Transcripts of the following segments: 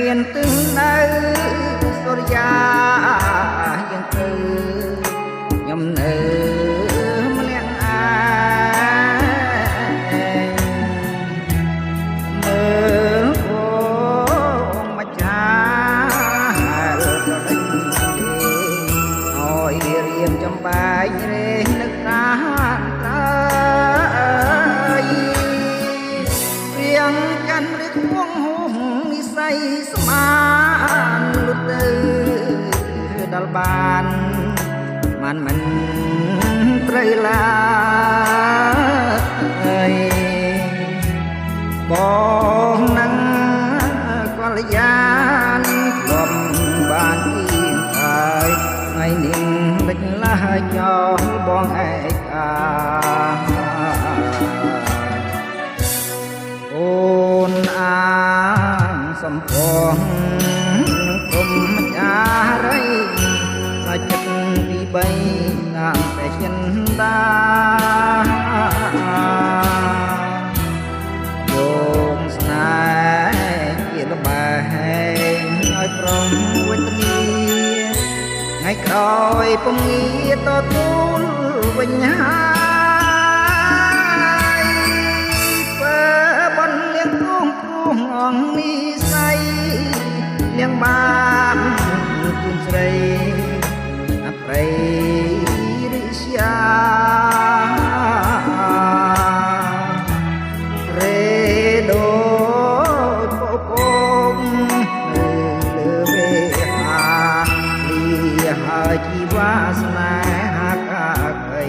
មានទឹងនៅសុរិយាយ៉ាងគឺខ្ញុំនៅម្នាក់ឯងមើលបងម្ចាស់ប្រដេញអើយរៀមចំបែករេងនឹកតាត្រើយរៀងកាន់ឬគួងហួងនិស័យស្មានលុតទៅដល់បានមិនត្រូវឡើយបងនឹងកល្យានធ្លាប់បានគៀងកាយថ្ងៃនេះលេចឡាយចោលបងឯកាអូនអាងសំពងគុំម្ចាស់រីចិត្តទីបីតាមតែចិនតាយោងស្នេហ៍ជាលបែងឲ្យប្រំវេទនាថ្ងៃក្រោយពងងារតទូលវិញហើយបើបនលៀងគូងគូងអងនេះស័យលៀងបានជូនស្រីប្រៃរិស្យារេដូចពពងលើវេហាលីហើយជីវាសនាហាកាកៃ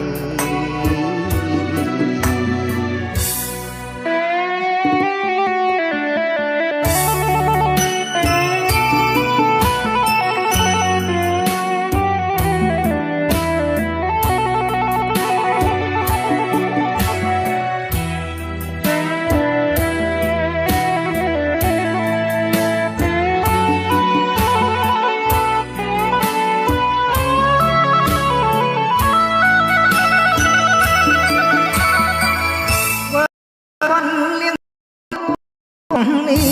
នេះ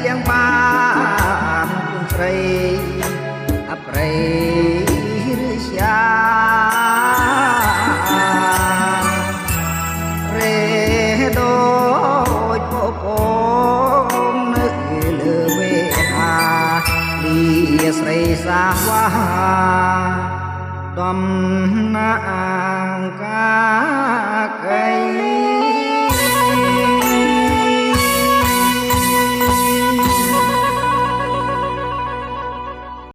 យ៉ាងបានគុំស្រីអប្រៃរិស្យារេដូចពពងនៅលើវេហាលីស្រីសាវ៉ាដំណាងកាកៃ